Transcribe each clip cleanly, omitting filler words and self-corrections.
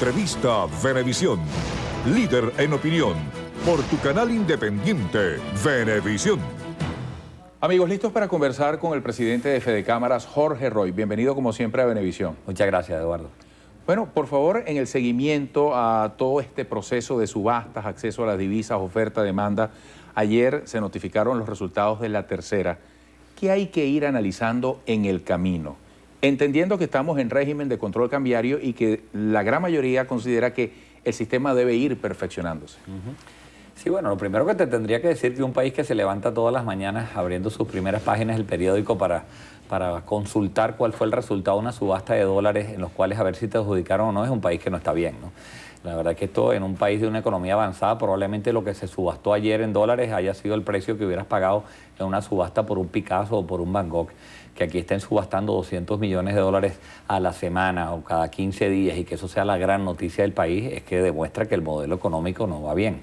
Entrevista Venevisión. Líder en opinión. Por tu canal independiente, Venevisión. Amigos, listos para conversar con el presidente de Fedecámaras, Jorge Roy. Bienvenido como siempre a Venevisión. Muchas gracias, Eduardo. Bueno, por favor, en el seguimiento a todo este proceso de subastas, acceso a las divisas, oferta, demanda, ayer se notificaron los resultados de la tercera. ¿Qué hay que ir analizando en el camino? Entendiendo que estamos en régimen de control cambiario y que la gran mayoría considera que el sistema debe ir perfeccionándose. Sí, bueno, lo primero que te tendría que decir que un país que se levanta todas las mañanas abriendo sus primeras páginas del periódico para consultar cuál fue el resultado de una subasta de dólares en los cuales a ver si te adjudicaron o no, es un país que no está bien, ¿no? La verdad es que esto en un país de una economía avanzada, probablemente lo que se subastó ayer en dólares haya sido el precio que hubieras pagado en una subasta por un Picasso o por un Van Gogh. Que aquí estén subastando 200 millones de dólares a la semana o cada 15 días y que eso sea la gran noticia del país, es que demuestra que el modelo económico no va bien.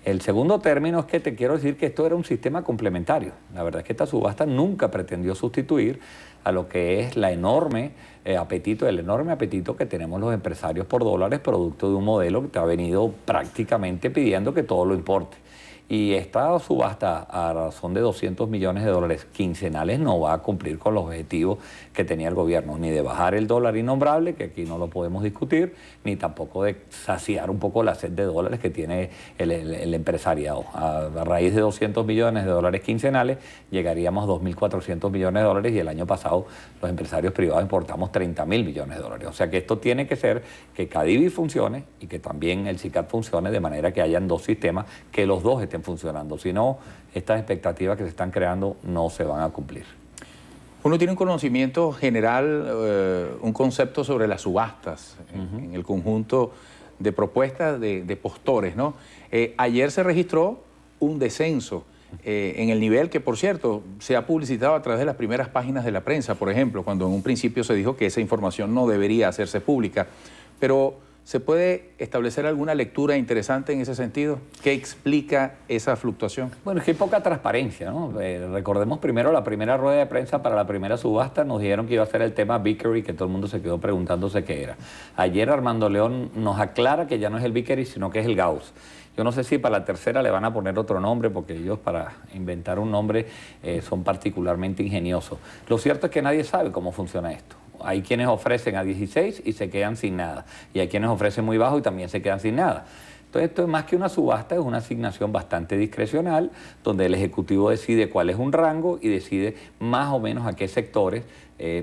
El segundo término es que te quiero decir que esto era un sistema complementario. La verdad es que esta subasta nunca pretendió sustituir a lo que es el enorme apetito que tenemos los empresarios por dólares, producto de un modelo que te ha venido prácticamente pidiendo que todo lo importe. Y esta subasta a razón de 200 millones de dólares quincenales no va a cumplir con los objetivos que tenía el gobierno, ni de bajar el dólar innombrable, que aquí no lo podemos discutir, ni tampoco de saciar un poco la sed de dólares que tiene el empresariado. A raíz de 200 millones de dólares quincenales llegaríamos a 2.400 millones de dólares y el año pasado los empresarios privados importamos 30.000 millones de dólares. O sea que esto tiene que ser que Cadivi funcione y que también el SICAD funcione de manera que hayan dos sistemas, que los dos estén funcionando. Si no, estas expectativas que se están creando no se van a cumplir. Uno tiene un conocimiento general, un concepto sobre las subastas en el conjunto de propuestas de postores, ¿no? Ayer se registró un descenso en el nivel que, por cierto, se ha publicitado a través de las primeras páginas de la prensa, por ejemplo, cuando en un principio se dijo que esa información no debería hacerse pública. Pero ¿se puede establecer alguna lectura interesante en ese sentido? ¿Qué explica esa fluctuación? Bueno, es que hay poca transparencia, ¿no? Recordemos primero la primera rueda de prensa para la primera subasta, nos dijeron que iba a ser el tema Vickery, que todo el mundo se quedó preguntándose qué era. Ayer Armando León nos aclara que ya no es el Vickery, sino que es el Gauss. Yo no sé si para la tercera le van a poner otro nombre, porque ellos para inventar un nombre son particularmente ingeniosos. Lo cierto es que nadie sabe cómo funciona esto. Hay quienes ofrecen a 16 y se quedan sin nada. Y hay quienes ofrecen muy bajo y también se quedan sin nada. Entonces esto es más que una subasta, es una asignación bastante discrecional, donde el Ejecutivo decide cuál es un rango y decide más o menos a qué sectores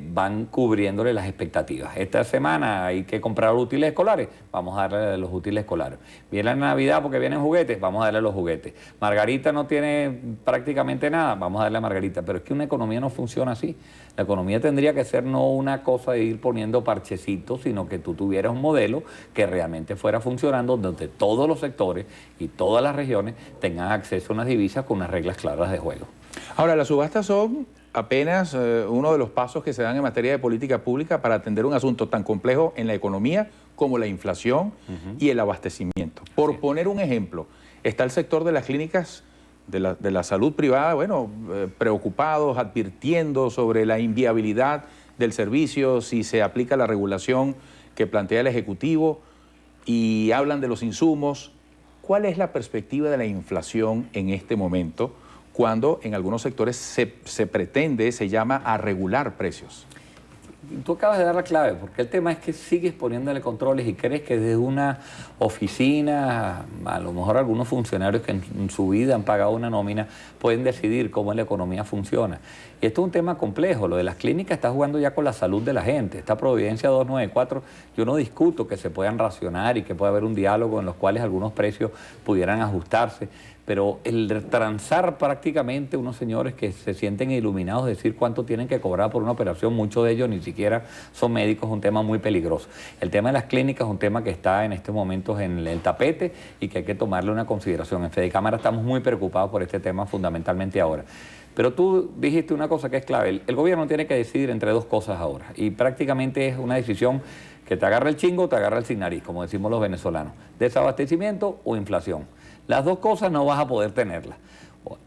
van cubriéndole las expectativas. Esta semana hay que comprar útiles escolares, vamos a darle los útiles escolares. Viene la Navidad porque vienen juguetes, vamos a darle los juguetes. Margarita no tiene prácticamente nada, vamos a darle a Margarita. Pero es que una economía no funciona así. La economía tendría que ser no una cosa de ir poniendo parchecitos, sino que tú tuvieras un modelo que realmente fuera funcionando, donde todos los sectores y todas las regiones tengan acceso a unas divisas con unas reglas claras de juego. Ahora, las subastas son apenas uno de los pasos que se dan en materia de política pública para atender un asunto tan complejo en la economía como la inflación y el abastecimiento. Por poner un ejemplo, está el sector de las clínicas de la salud privada, bueno, preocupados, advirtiendo sobre la inviabilidad del servicio, si se aplica la regulación que plantea el Ejecutivo, y hablan de los insumos. ¿Cuál es la perspectiva de la inflación en este momento, cuando en algunos sectores se pretende, se llama a regular precios? Tú acabas de dar la clave, porque el tema es que sigues poniéndole controles y crees que desde una oficina, a lo mejor algunos funcionarios que en su vida han pagado una nómina, pueden decidir cómo la economía funciona. Y esto es un tema complejo. Lo de las clínicas está jugando ya con la salud de la gente. Esta Providencia 294, yo no discuto que se puedan racionar y que pueda haber un diálogo en los cuales algunos precios pudieran ajustarse, pero el transar prácticamente unos señores que se sienten iluminados, decir cuánto tienen que cobrar por una operación, muchos de ellos ni siquiera son médicos, es un tema muy peligroso. El tema de las clínicas es un tema que está en estos momentos en el tapete y que hay que tomarle una consideración. En Fedecámara estamos muy preocupados por este tema fundamentalmente ahora. Pero tú dijiste una cosa que es clave, el gobierno tiene que decidir entre dos cosas ahora y prácticamente es una decisión que te agarra el chingo o te agarra el sin nariz, como decimos los venezolanos, desabastecimiento o inflación. Las dos cosas no vas a poder tenerlas.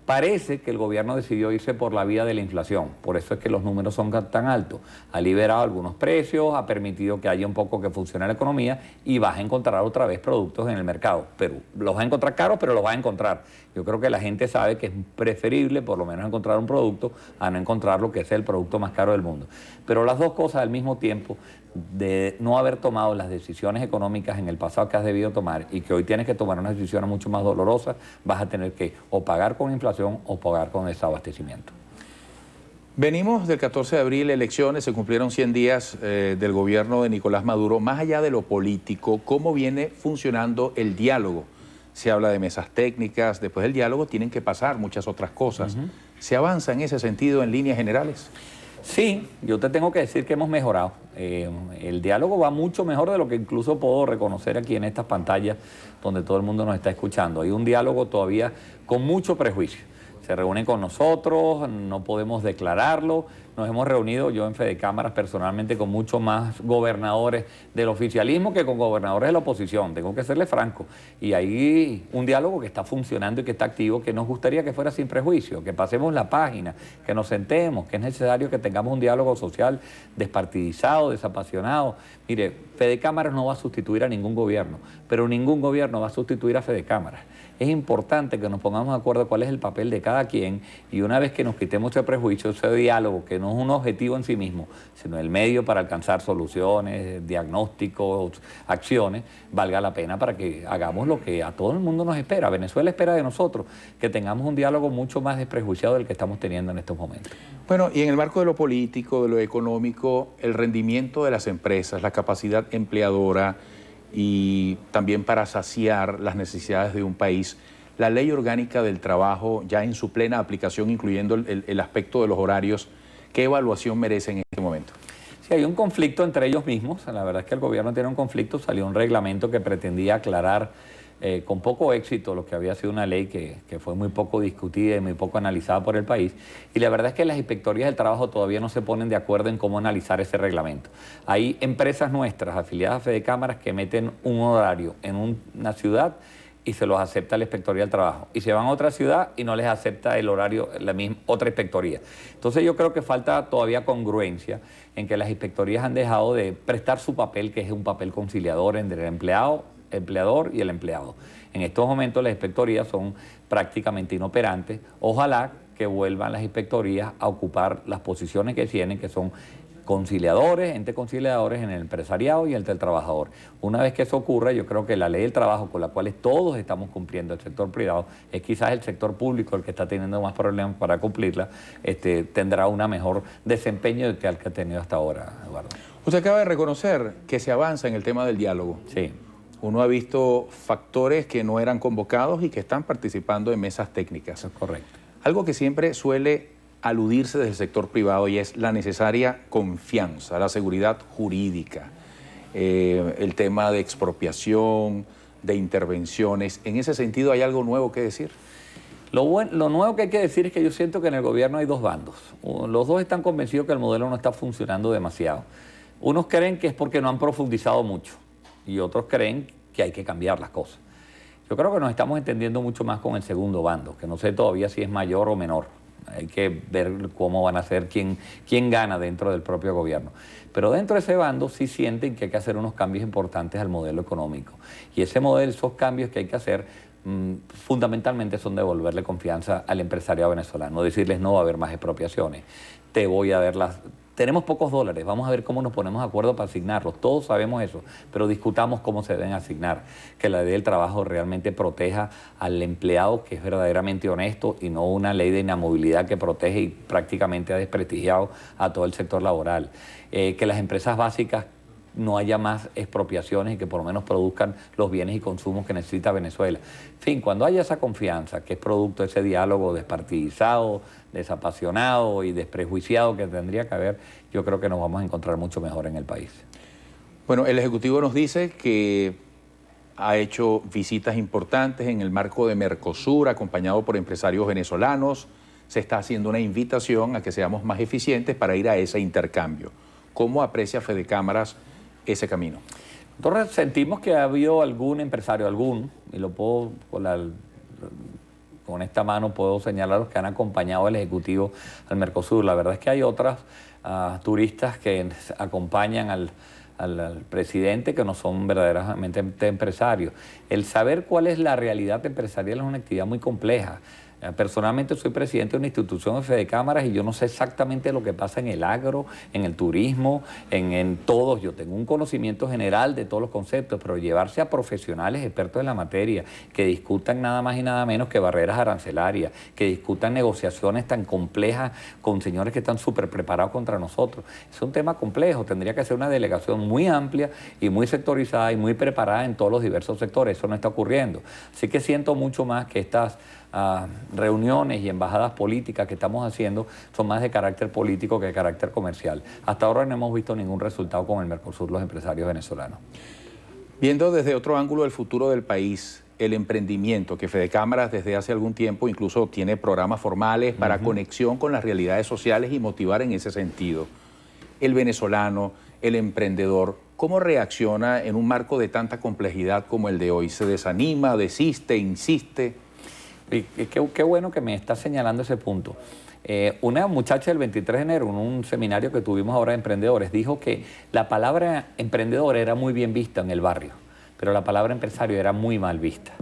Parece que el gobierno decidió irse por la vía de la inflación, por eso es que los números son tan altos. Ha liberado algunos precios, ha permitido que haya un poco que funcione la economía y vas a encontrar otra vez productos en el mercado. Pero los vas a encontrar caros, pero los vas a encontrar. Yo creo que la gente sabe que es preferible por lo menos encontrar un producto a no encontrar lo que es el producto más caro del mundo. Pero las dos cosas al mismo tiempo, de no haber tomado las decisiones económicas en el pasado que has debido tomar y que hoy tienes que tomar unas decisiones mucho más dolorosas, vas a tener que o pagar con inflación o pagar con desabastecimiento. Venimos del 14 de abril, elecciones, se cumplieron 100 días del gobierno de Nicolás Maduro. Más allá de lo político, ¿cómo viene funcionando el diálogo? Se habla de mesas técnicas, después del diálogo tienen que pasar muchas otras cosas. ¿Se avanza en ese sentido en líneas generales? Sí, yo te tengo que decir que hemos mejorado. El diálogo va mucho mejor de lo que incluso puedo reconocer aquí en estas pantallas donde todo el mundo nos está escuchando. Hay un diálogo todavía con mucho prejuicio. Se reúnen con nosotros, no podemos declararlo. Nos hemos reunido, yo en Fedecámaras personalmente, con muchos más gobernadores del oficialismo que con gobernadores de la oposición, tengo que serle franco. Y hay un diálogo que está funcionando y que está activo, que nos gustaría que fuera sin prejuicio, que pasemos la página, que nos sentemos, que es necesario que tengamos un diálogo social despartidizado, desapasionado. Mire, Fedecámaras no va a sustituir a ningún gobierno, pero ningún gobierno va a sustituir a Fedecámaras. Es importante que nos pongamos de acuerdo cuál es el papel de cada quien y una vez que nos quitemos ese prejuicio, ese diálogo, que no es un objetivo en sí mismo, sino el medio para alcanzar soluciones, diagnósticos, acciones, valga la pena para que hagamos lo que a todo el mundo nos espera. Venezuela espera de nosotros, que tengamos un diálogo mucho más desprejuiciado del que estamos teniendo en estos momentos. Bueno, y en el marco de lo político, de lo económico, el rendimiento de las empresas, la capacidad empleadora, y también para saciar las necesidades de un país. La ley orgánica del trabajo, ya en su plena aplicación, incluyendo el aspecto de los horarios, ¿qué evaluación merece en este momento? Sí, hay un conflicto entre ellos mismos. La verdad es que el gobierno tiene un conflicto. Salió un reglamento que pretendía aclarar con poco éxito lo que había sido una ley que fue muy poco discutida y muy poco analizada por el país. Y la verdad es que las inspectorías del trabajo todavía no se ponen de acuerdo en cómo analizar ese reglamento. Hay empresas nuestras afiliadas a Fedecámaras que meten un horario en una ciudad y se los acepta la Inspectoría del Trabajo. Y se van a otra ciudad y no les acepta el horario la misma otra inspectoría. Entonces yo creo que falta todavía congruencia en que las inspectorías han dejado de prestar su papel, que es un papel conciliador entre el empleador y el empleado. En estos momentos las inspectorías son prácticamente inoperantes. Ojalá que vuelvan las inspectorías a ocupar las posiciones que tienen, que son conciliadores, entes conciliadores en el empresariado y entre el trabajador. Una vez que eso ocurra, yo creo que la ley del trabajo con la cual todos estamos cumpliendo, el sector privado, es quizás el sector público el que está teniendo más problemas para cumplirla, tendrá un mejor desempeño que el que ha tenido hasta ahora, Eduardo. Usted acaba de reconocer que se avanza en el tema del diálogo. Sí. Uno ha visto factores que no eran convocados y que están participando en mesas técnicas. Eso es correcto. Algo que siempre suele aludirse desde el sector privado y es la necesaria confianza, la seguridad jurídica, el tema de expropiación, de intervenciones. En ese sentido, ¿hay algo nuevo que decir? Lo nuevo que hay que decir es que yo siento que en el gobierno hay dos bandos. Los dos están convencidos que el modelo no está funcionando demasiado. Unos creen que es porque no han profundizado mucho y otros creen que hay que cambiar las cosas. Yo creo que nos estamos entendiendo mucho más con el segundo bando, que no sé todavía si es mayor o menor. Hay que ver cómo van a ser, quién gana dentro del propio gobierno. Pero dentro de ese bando sí sienten que hay que hacer unos cambios importantes al modelo económico. Y esos cambios que hay que hacer fundamentalmente son devolverle confianza al empresariado venezolano. Decirles no va a haber más expropiaciones, te voy a ver las... Tenemos pocos dólares, vamos a ver cómo nos ponemos de acuerdo para asignarlos. Todos sabemos eso, pero discutamos cómo se deben asignar. Que la ley del trabajo realmente proteja al empleado, que es verdaderamente honesto, y no una ley de inamovilidad que protege y prácticamente ha desprestigiado a todo el sector laboral. Que las empresas básicas no haya más expropiaciones y que por lo menos produzcan los bienes y consumos que necesita Venezuela. En fin, cuando haya esa confianza, que es producto de ese diálogo despartidizado, desapasionado y desprejuiciado que tendría que haber, yo creo que nos vamos a encontrar mucho mejor en el país. Bueno, el Ejecutivo nos dice que ha hecho visitas importantes en el marco de Mercosur, acompañado por empresarios venezolanos. Se está haciendo una invitación a que seamos más eficientes para ir a ese intercambio. ¿Cómo aprecia Fedecámaras ese camino? Nosotros sentimos que ha habido algún empresario, y lo puedo con esta mano puedo señalar a los que han acompañado al Ejecutivo al Mercosur. La verdad es que hay otras turistas que acompañan al presidente que no son verdaderamente empresarios. El saber cuál es la realidad empresarial es una actividad muy compleja. Personalmente soy presidente de una institución de Fedecámaras y yo no sé exactamente lo que pasa en el agro, en el turismo, en todos. Yo tengo un conocimiento general de todos los conceptos, pero llevarse a profesionales expertos en la materia que discutan nada más y nada menos que barreras arancelarias, que discutan negociaciones tan complejas con señores que están súper preparados contra nosotros. Es un tema complejo, tendría que ser una delegación muy amplia y muy sectorizada y muy preparada en todos los diversos sectores. Eso no está ocurriendo. Así que siento mucho más que estas reuniones y embajadas políticas que estamos haciendo son más de carácter político que de carácter comercial. Hasta ahora no hemos visto ningún resultado con el Mercosur los empresarios venezolanos. Viendo desde otro ángulo el futuro del país, el emprendimiento, que Fedecámaras desde hace algún tiempo incluso tiene programas formales para conexión con las realidades sociales y motivar en ese sentido. El venezolano, el emprendedor, ¿cómo reacciona en un marco de tanta complejidad como el de hoy? ¿Se desanima, desiste, insiste? Y qué bueno que me está señalando ese punto. Una muchacha del 23 de enero, en un seminario que tuvimos ahora de emprendedores, dijo que la palabra emprendedor era muy bien vista en el barrio, pero la palabra empresario era muy mal vista.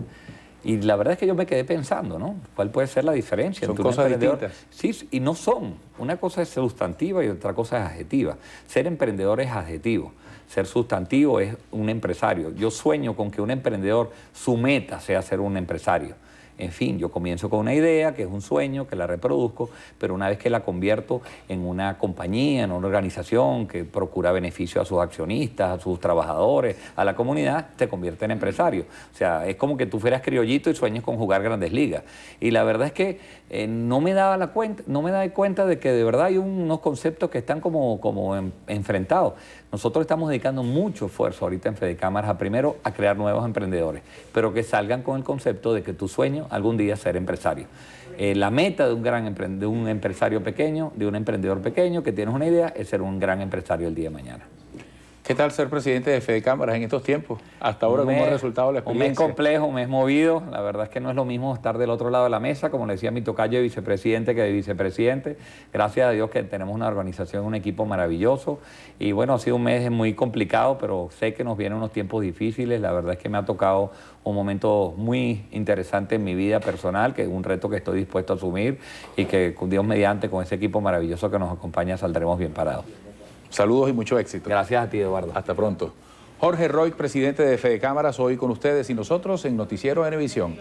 Y la verdad es que yo me quedé pensando, ¿no? ¿Cuál puede ser la diferencia? Son cosas distintas. Sí, y no son. Una cosa es sustantiva y otra cosa es adjetiva. Ser emprendedor es adjetivo. Ser sustantivo es un empresario. Yo sueño con que un emprendedor, su meta sea ser un empresario. En fin, yo comienzo con una idea, que es un sueño, que la reproduzco, pero una vez que la convierto en una compañía, en una organización que procura beneficio a sus accionistas, a sus trabajadores, a la comunidad, te convierte en empresario. O sea, es como que tú fueras criollito y sueñes con jugar Grandes Ligas. Y la verdad es que no me daba cuenta de que de verdad hay unos conceptos que están como enfrentados. Nosotros estamos dedicando mucho esfuerzo ahorita en Fedecámaras primero a crear nuevos emprendedores, pero que salgan con el concepto de que tu sueño algún día es ser empresario. La meta de un empresario pequeño, de un emprendedor pequeño que tienes una idea, es ser un gran empresario el día de mañana. ¿Qué tal ser presidente de Fedecámaras en estos tiempos? Hasta ahora, ¿cómo ha resultado la experiencia? Un mes complejo, un mes movido. La verdad es que no es lo mismo estar del otro lado de la mesa, como le decía mi tocayo de vicepresidente, que de vicepresidente. Gracias a Dios que tenemos una organización, un equipo maravilloso. Y bueno, ha sido un mes muy complicado, pero sé que nos vienen unos tiempos difíciles. La verdad es que me ha tocado un momento muy interesante en mi vida personal, que es un reto que estoy dispuesto a asumir y que Dios mediante, con ese equipo maravilloso que nos acompaña, saldremos bien parados. Saludos y mucho éxito. Gracias a ti, Eduardo. Hasta pronto. Jorge Roig, presidente de Fedecámaras, hoy con ustedes y nosotros en Noticiero Venevisión.